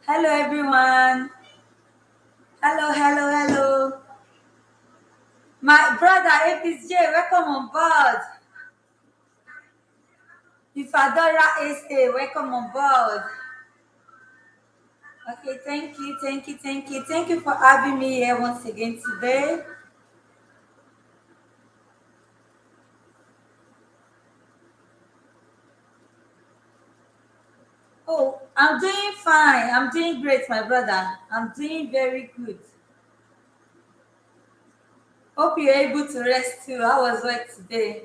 Hello, everyone. Hello, hello, hello. My brother APJ, welcome on board. Ifadora SA, welcome on board. Okay, thank you, thank you, thank you. Thank you for having me here once again today. Oh, I'm doing fine. I'm doing great, my brother. I'm doing very good. Hope you're able to rest too. How was work today?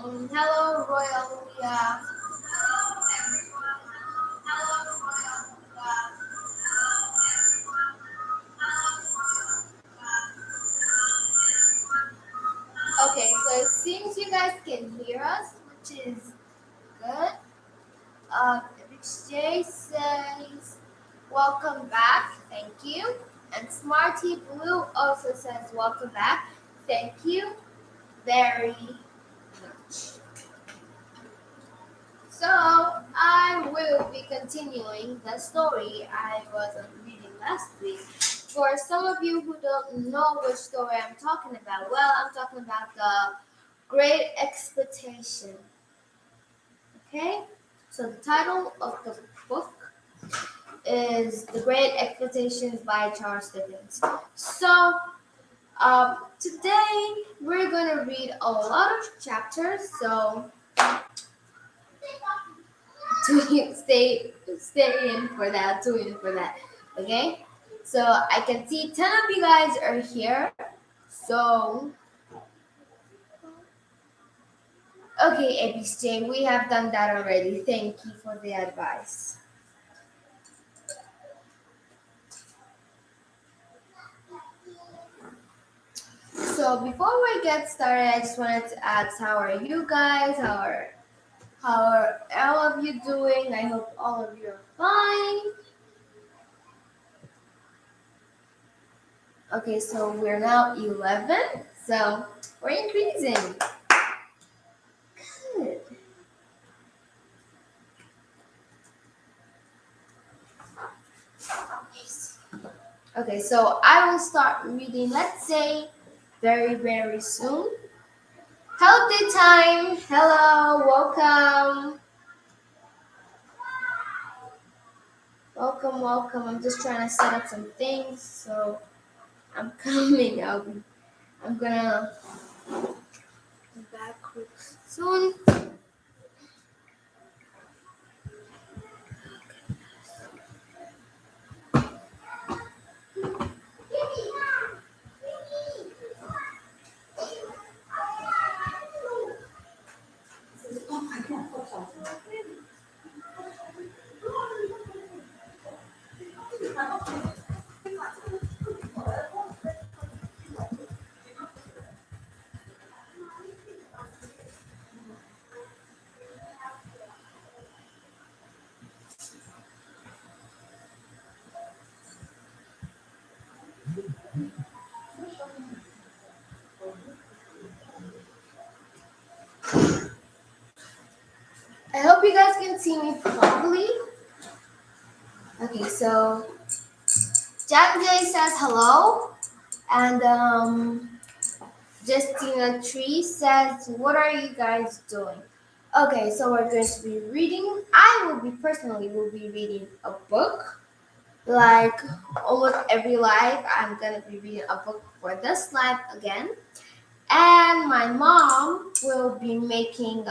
Hello, Royal. Yeah. Okay, so it seems you guys can hear us, which is good. J says, welcome back. Thank you. And Smarty Blue also says, welcome back. Thank you very much. So I will be continuing the story I was reading last week. For some of you who don't know which story I'm talking about, well, I'm talking about the Great Expectation. Okay? So the title of the book is The Great Expectations by Charles Dickens. So today we're gonna read a lot of chapters. So stay in for that. Tune in for that. Okay. So I can see 10 of you guys are here. So okay, ABJ, we have done that already. Thank you for the advice. So before we get started, I just wanted to ask, how are you guys? How are all of you doing? I hope all of you are fine. Okay, so we're now 11, so we're increasing. Good. Nice. Okay, so I will start reading, let's say, very, very soon. Hello, daytime. Hello, welcome. Welcome, welcome. I'm just trying to set up some things, so I'm coming. I'm gonna be back soon. I hope you guys can see me properly. Okay, so Jack J says hello, and Justina Tree says, what are you guys doing? Okay, so we're going to be reading. I will be reading a book. Like almost every live, I'm gonna be reading a book for this live again. And my mom will be making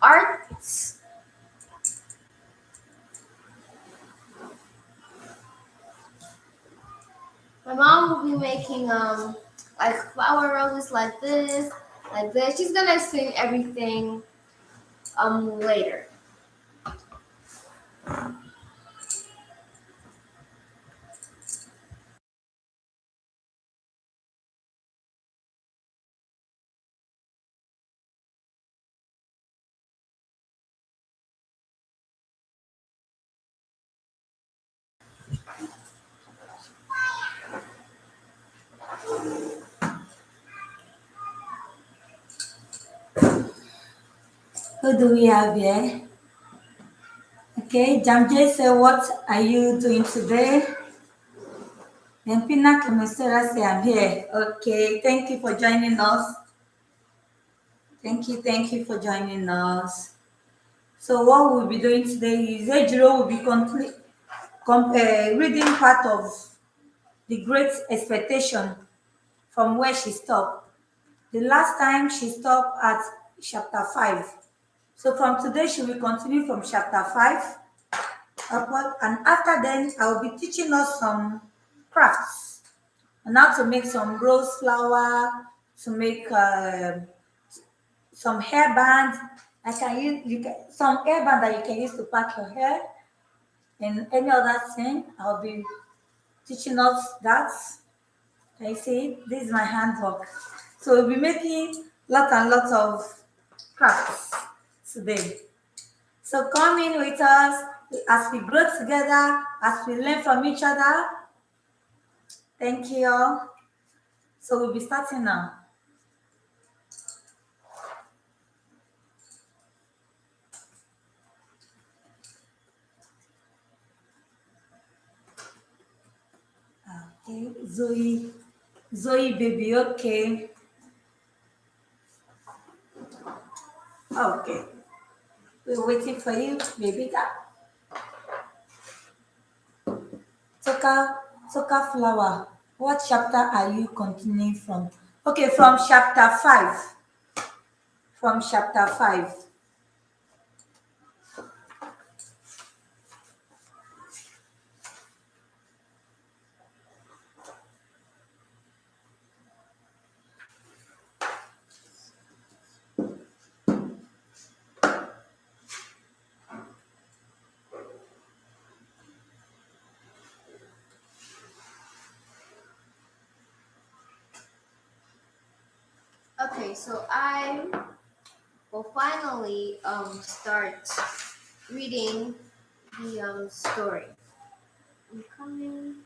arts. My mom will be making like flower roses like this, like this. She's gonna sing everything later. Who do we have here? Okay, Jamje say, what are you doing today? And Pina Kemusera say, I'm here. Okay, thank you for joining us. Thank you for joining us. So what we'll be doing today is Ejiro will be reading part of The Great Expectation from where she stopped. The last time she stopped at chapter 5. So from today she will continue from chapter 5 upward, and after then I will be teaching us some crafts on how to make some rose flower, to make some hairband. I can use you can some hairband that you can use to pack your hair and any other thing. I'll be teaching us that. Can you see? This is my handwork. So we'll be making lot and lot of crafts today. So come in with us as we grow together, as we learn from each other. Thank you all. So we'll be starting now. Okay, Zoe baby, okay. Okay. We're waiting for you, baby. Toka, Toka flower. What chapter are you continuing from? Okay, from chapter 5. From chapter 5. Okay, so I will finally start reading the story. I'm coming.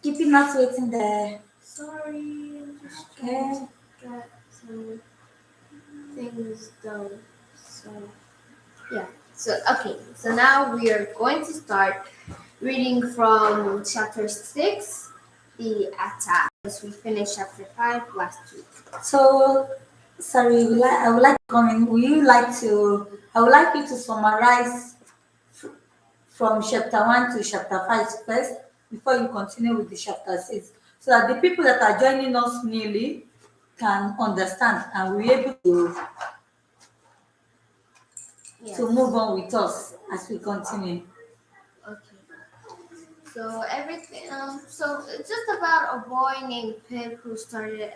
Keeping us waiting there. Sorry, I'm just Okay. trying to get some things done. So yeah. So okay. So now we are going to start reading from chapter 6, the attack. As we finished chapter 5 last week. So, sorry, I would like to come in. I would like you to summarize from chapter 1 to chapter 5 first before you continue with the chapter 6 so that the people that are joining us newly can understand and we're able Yes. to move on with us as we continue. Okay. So everything. So it's just about a boy named Pip who started.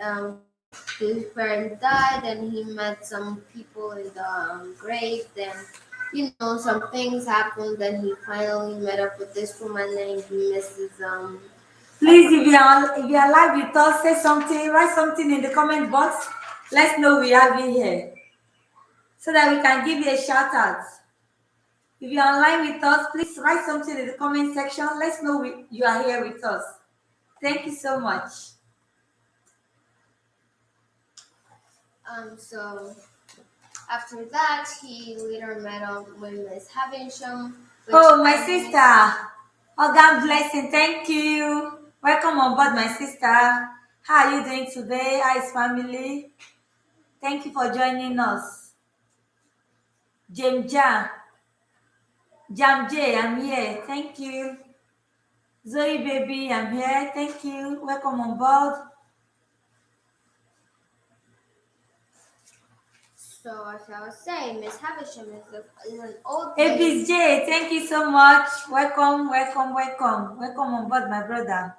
His parents died, and he met some people in the grave. Then, some things happened. Then he finally met up with this woman named Mrs. Please, if you are live with us, say something, write something in the comment box. Let's know we have you here so that we can give you a shout out. If you're online with us, please write something in the comment section. Let's know you are here with us. Thank you so much. So after that, he later met up with Miss Havisham. Oh, my sister. Oh, God blessing. Thank you. Welcome on board, my sister. How are you doing today? How is family? Thank you for joining us. Jam J, I'm here. Thank you. Zoe baby, I'm here. Thank you. Welcome on board. So as I was saying, Miss Havisham is an old lady. Abis J, thank you so much. Welcome on board, my brother.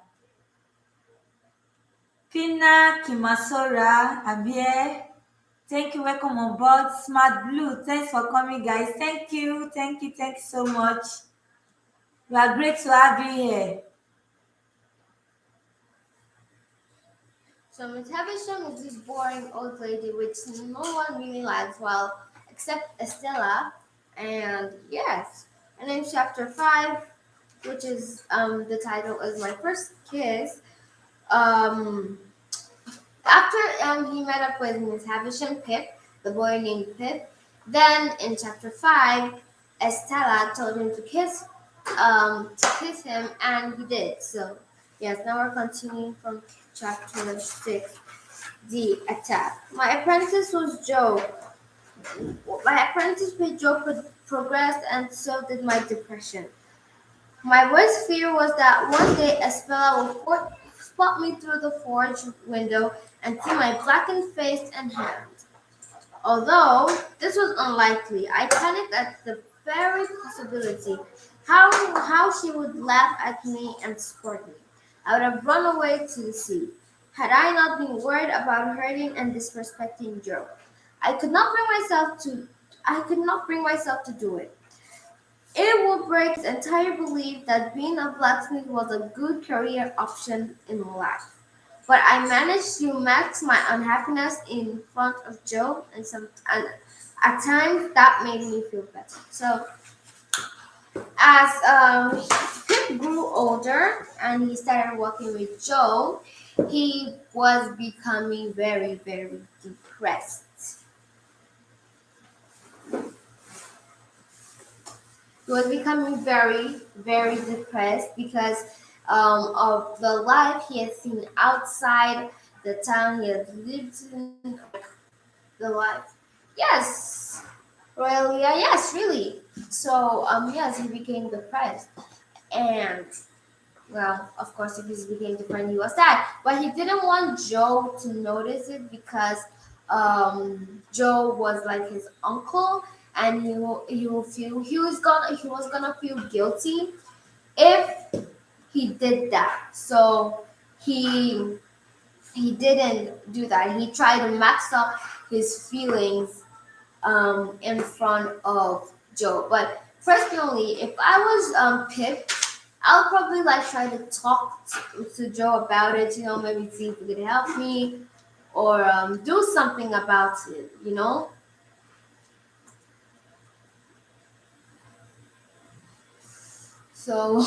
Pina Kimasora, I'm here. Thank you. Welcome on board. Smart Blue, thanks for coming, guys. Thank you so much. We are great to have you here. So Miss Havisham is this boring old lady which no one really likes, well, except Estella. And yes, and in chapter 5, which is the title is My First Kiss, after he met up with Miss Havisham Pip, the boy named Pip, then in chapter 5, Estella told him to kiss him, and he did. So yes, now we're continuing from chapter 6, the attack. My apprentice was Joe. My apprentice with Joe progressed, and so did my depression. My worst fear was that one day Estella would spot me through the forge window and see my blackened face and hands. Although this was unlikely, I panicked at the very possibility. How she would laugh at me and support me. I would have run away to the sea. had I not been worried about hurting and disrespecting Joe. I could not bring myself to I could not bring myself to do it. It would break his entire belief that being a blacksmith was a good career option in life. But I managed to mask my unhappiness in front of Joe, and at times that made me feel better. So as Pip grew older and he started working with Joe, he was becoming very, very depressed. He was becoming very, very depressed because of the life he had seen outside the town he had lived in, the life. Yes, Royal, yes, really. So, yes, he became depressed. And, well, of course, if he became depressed, he was sad. But he didn't want Joe to notice it because Joe was like his uncle, and he was gonna feel guilty if he did that. So he he didn't do that. He tried to max up his feelings in front of Joe. But personally, if I was Pip, I'll probably like try to talk to Joe about it. Maybe see if he could help me or do something about it. So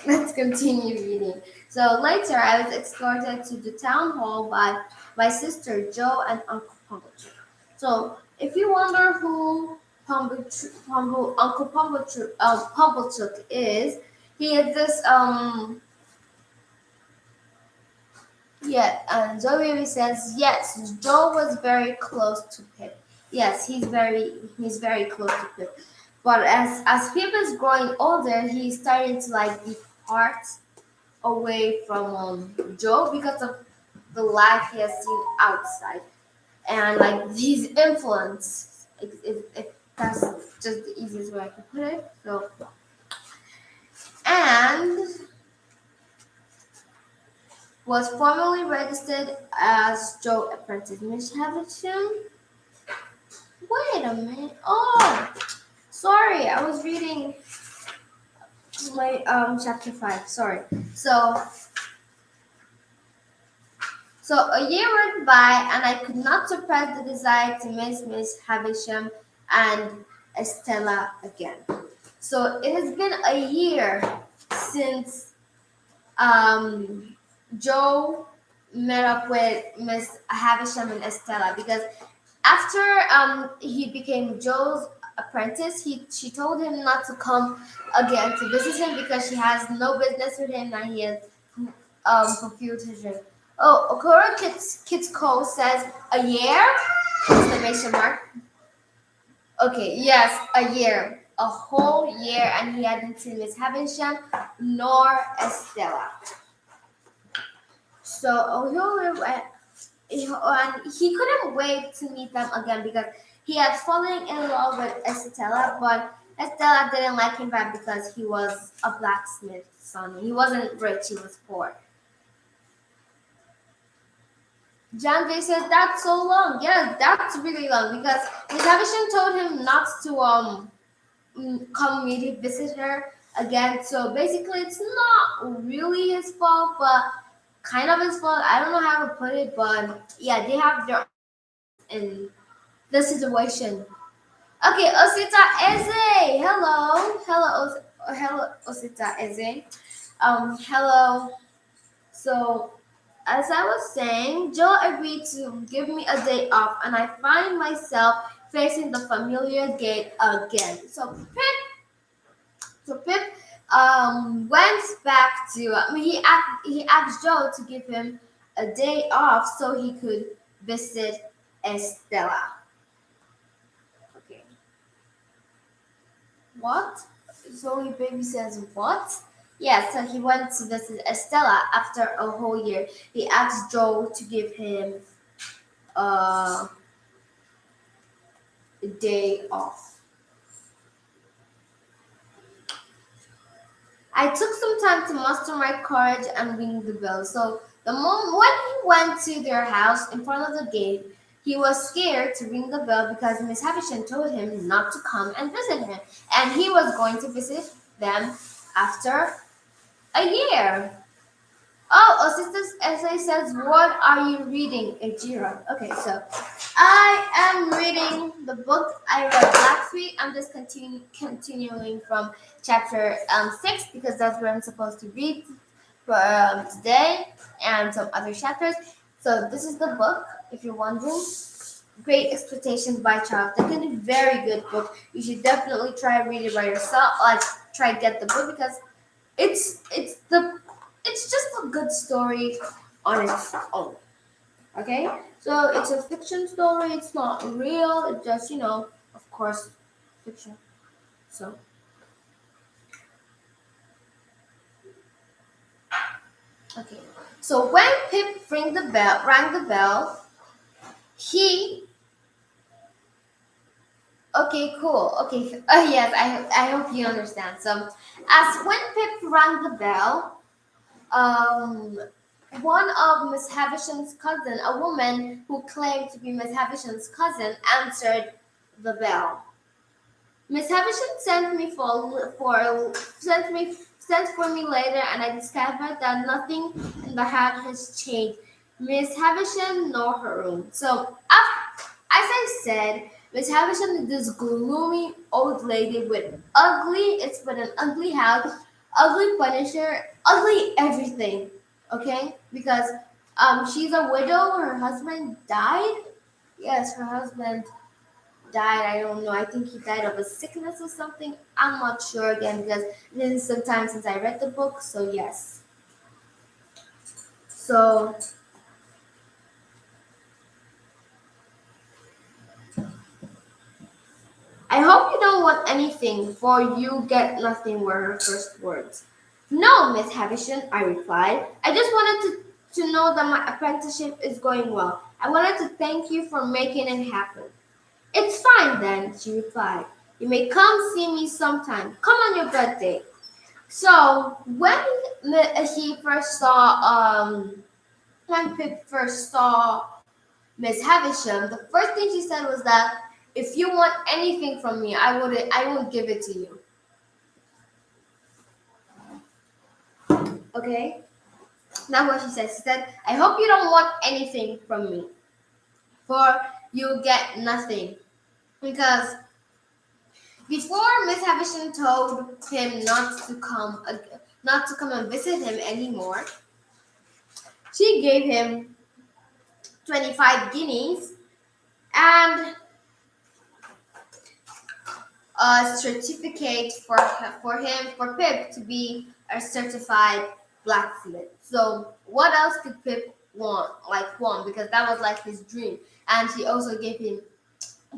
let's continue reading. So later, I was escorted to the town hall by my sister Joe and Uncle Pumblechook. So if you wonder who Uncle Pumblechook is, he is this yeah. And Zoe says yes. Joe was very close to Pip. Yes, he's very close to Pip. But as Pip is growing older, he's starting to like depart away from Joe because of the life he has seen outside and like his influence. If that's just the easiest way I can put it. So and was formally registered as Joe Apprentice. Miss Havisham. Wait a minute. Oh, sorry, I was reading my chapter 5. Sorry. So a year went by, and I could not suppress the desire to Miss Havisham and Estella again. So it has been a year since um, Joe met up with Miss Havisham and Estella because after he became Joe's apprentice, she told him not to come again to visit him because she has no business with him and he has fulfilled his dream. Oh, Okoro Kids Cole says a year? Exclamation mark. Okay, yes, a year. A whole year, and he hadn't seen Miss Havisham nor Estella. So and he couldn't wait to meet them again because he had fallen in love with Estella, but Estella didn't like him back because he was a blacksmith's son. He wasn't rich, he was poor. John Day said that's so long. Yeah, that's really long because Miss Havisham told him not to come visit her again. So basically, it's not really his fault, but kind of his fault. I don't know how to put it, but yeah, they have their in the situation. Okay, Osita Eze. Hello, Osita Eze. Hello. So, as I was saying, Joe agreed to give me a day off, and I find myself facing the familiar gate again. So Pip went back to. He asked Joe to give him a day off so he could visit Estella. Okay. What? So he baby says what? Yeah, so he went to visit Estella after a whole year. He asked Joe to give him uh, a day off. I took some time to muster my courage and ring the bell. So The moment when he went to their house in front of the gate, he was scared to ring the bell because Miss Havisham told him not to come and visit him, and he was going to visit them after a year. Oh, Sister Essay says, what are you reading, Ejiro? Okay, so I am reading the book I read last week. I'm just continuing from chapter 6 because that's what I'm supposed to read for today and some other chapters. So this is the book, if you're wondering. Great Expectations by Charles Dickens. Very good book. You should definitely try read it by yourself. Like try get the book because it's the it's just a good story on its own. Okay, so it's a fiction story. It's not real. It's just of course, fiction. So okay, so when Pip rang the bell, he okay, cool. Okay, yes, I hope you understand. So as when Pip rang the bell, um, one of Miss Havisham's cousin, a woman who claimed to be Miss Havisham's cousin, answered the bell. Miss Havisham sent for me later, and I discovered that nothing in the house has changed. Miss Havisham nor her room. So, as I said, Miss Havisham is this gloomy old lady with it's with an ugly house, ugly furniture, ugly everything. Okay, because she's a widow. Her husband died. Yes, her husband died. I don't know. I think he died of a sickness or something. I'm not sure again because it's been some time since I read the book. So yes. So I hope you don't want anything, for you get nothing were her first words. No, Miss Havisham, I replied. I just wanted to know that my apprenticeship is going well. I wanted to thank you for making it happen. It's fine then, she replied. You may come see me sometime. Come on your birthday. So he first saw when Pip first saw Miss Havisham, the first thing she said was that if you want anything from me, I won't give it to you. Okay? That's what she said. She said, I hope you don't want anything from me. For you get nothing. Because before Miss Havisham told him not to come and visit him anymore, she gave him 25 guineas and a certificate for Pip to be a certified blacksmith. So what else could Pip want? Because that was like his dream. And she also gave him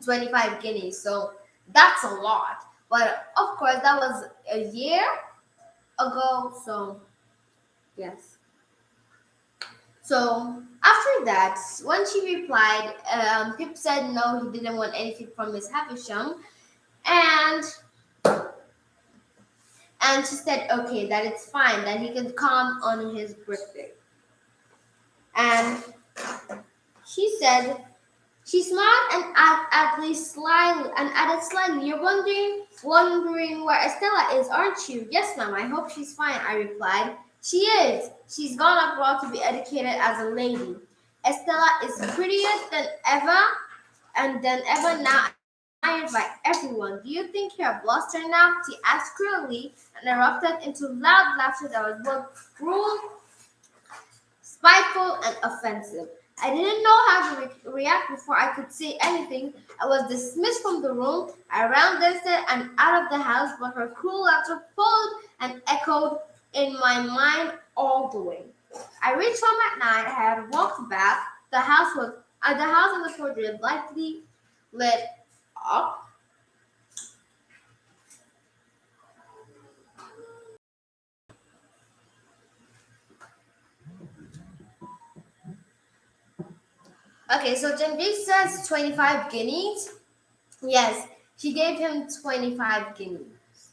25 guineas. So that's a lot. But of course that was a year ago. So yes. So after that, when she replied, Pip said no, he didn't want anything from Miss Havisham, and she said okay, that it's fine, that he can come on his birthday. And she said she smiled and added slyly, "You're wondering where Estella is, aren't you?" "Yes, ma'am. I hope she's fine," I replied. "She is. She's gone abroad to be educated as a lady. Estella is prettier than ever, now admired by everyone. Do you think you have lost her now?" she asked cruelly, and erupted into loud laughter that was both cruel, spiteful, and offensive. I didn't know how to react before I could say anything. I was dismissed from the room. I ran downstairs and out of the house, but her cruel laughter followed and echoed in my mind all the way. I reached home at night. I had walked back. The house and the porch were lightly lit up. Okay, so Genevieve says 25 guineas. Yes, she gave him 25 guineas.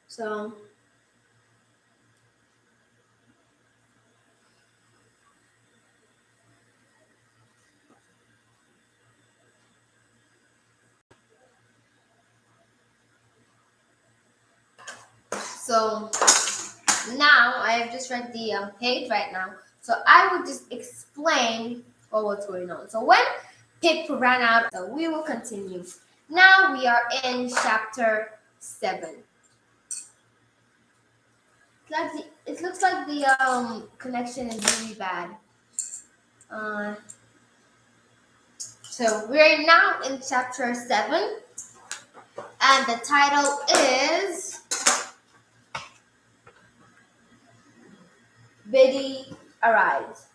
So So now I have just read the page right now. So I will just explain what's going on. So when Pip ran out, so we will continue. Now we are in chapter 7. It looks like the connection is really bad. Uh, so we're now in chapter 7, and the title is Biddy Arrives.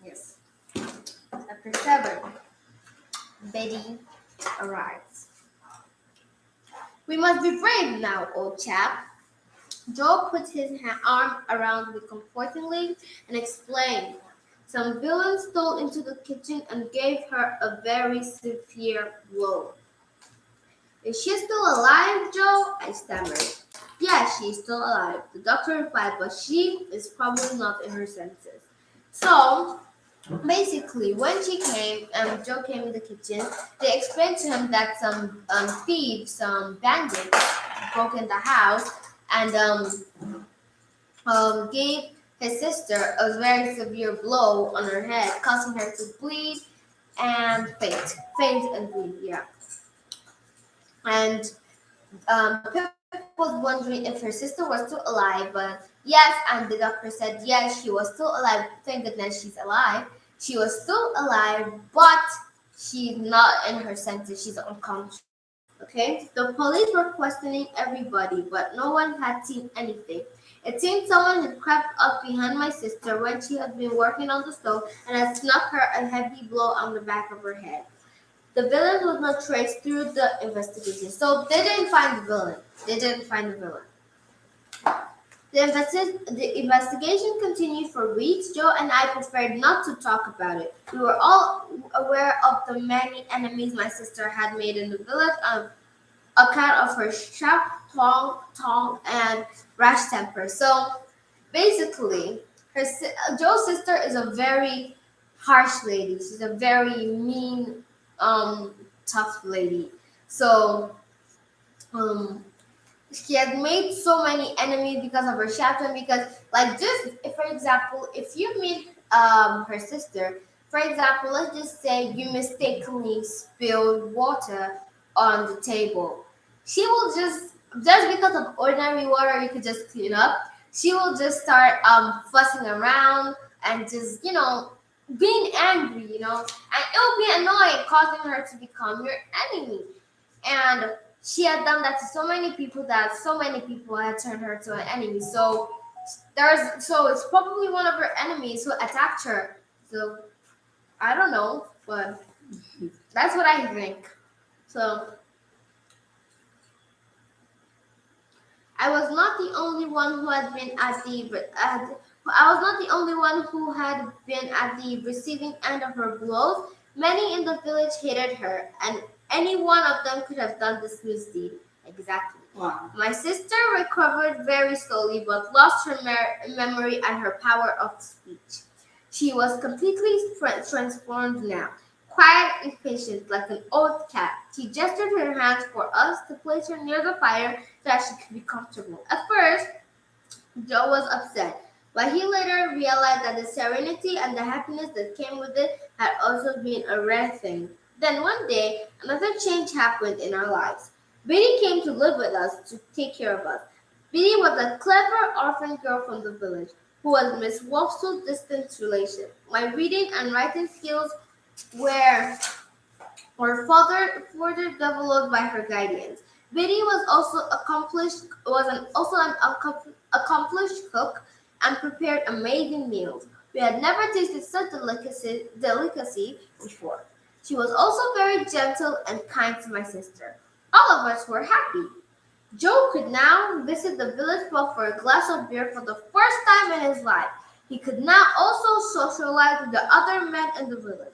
Yes. Chapter 7. Biddy arrives. We must be brave now, old chap. Joe put his arm around me comfortingly and explained. Some villain stole into the kitchen and gave her a very severe blow. Is she still alive, Joe? I stammered. Yes, she is still alive, the doctor replied, but she is probably not in her senses. So, basically, when she came, Joe came in the kitchen, they explained to him that some thieves, some bandits, broke in the house and gave his sister a very severe blow on her head, causing her to bleed and faint and bleed. Yeah, and Pip was wondering if her sister was still alive, but yes, and the doctor said yes, she was still alive. Thank goodness she's alive. She was still alive, but she's not in her senses. She's unconscious. Okay, the police were questioning everybody, but no one had seen anything. It seemed someone had crept up behind my sister when she had been working on the stove and had snuck her a heavy blow on the back of her head. The villain was not traced through the investigation. So they didn't find the villain. They didn't find the villain. The investigation continued for weeks. Joe and I preferred not to talk about it. We were all aware of the many enemies my sister had made in the village on account of her sharp tongue, and rash temper. So basically, Joe's sister is a very harsh lady. She's a very mean, tough lady. So um, she had made so many enemies because of her chapter. Because, like, just if, for example, if you meet her sister, for example, let's just say you mistakenly spilled water on the table, she will just because of ordinary water you could just clean up. She will just start fussing around and just being angry, and it will be annoying, causing her to become your enemy. And she had done that to so many people that so many people had turned her to an enemy. So it's probably one of her enemies who attacked her. So I don't know, but that's what I think. So I was not the only one who had been I was not the only one who had been at the receiving end of her blows. Many in the village hated her, and any one of them could have done this misdeed. Exactly. Wow. My sister recovered very slowly, but lost her memory and her power of speech. She was completely transformed now. Quiet and patient, like an old cat, she gestured her hands for us to place her near the fire so that she could be comfortable. At first, Joe was upset, but he later realized that the serenity and the happiness that came with it had also been a rare thing. Then one day, another change happened in our lives. Biddy came to live with us to take care of us. Biddy was a clever orphan girl from the village who was Miss Wolf's distant relation. My reading and writing skills were further developed by her guidance. Biddy was also an accomplished cook and prepared amazing meals. We had never tasted such delicacy before. She was also very gentle and kind to my sister. All of us were happy. Joe could now visit the village pub for a glass of beer for the first time in his life. He could now also socialize with the other men in the village.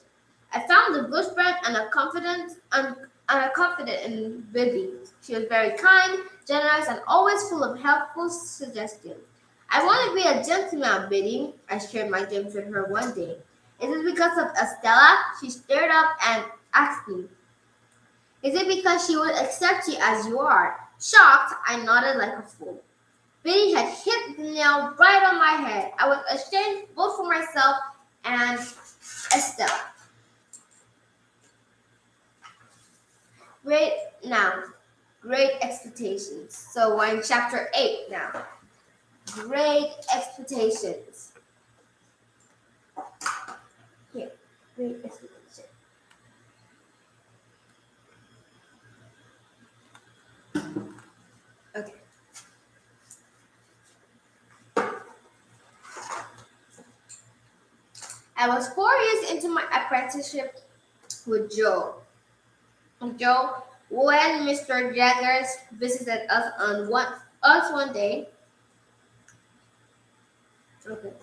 I found the bush friend and a confident in Biddy. She was very kind, generous, and always full of helpful suggestions. I want to be a gentleman, Biddy. I shared my dreams with her one day. Is it because of Estella? She stared up and asked me. Is it because she would accept you as you are? Shocked, I nodded like a fool. Betty had hit the nail right on my head. I was ashamed both for myself and Estella. Great now. Great expectations. So we're in chapter 8 now. Great expectations. Here, great expectations. Okay. I was 4 years into my apprenticeship with Joe. Joe, when Mr. Jaggers visited us one day, okay,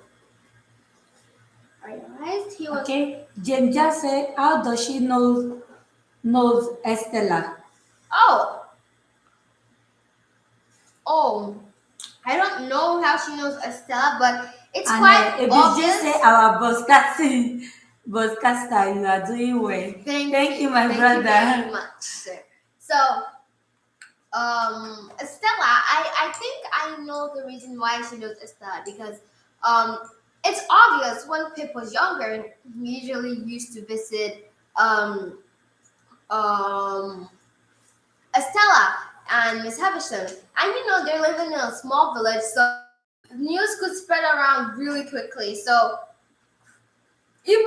I realized he was. Okay. James just said, how does she knows Estella? Oh, oh, I don't know how she knows Estella, but it's And quite if obvious. just say our broadcaster, you are doing well. Thank you, my thank brother. you very much, sir. So, Estella, I think I know the reason why she knows Estella because it's obvious when Pip was younger, he usually used to visit um, Estella and Miss Havisham. And they're living in a small village, so news could spread around really quickly. So even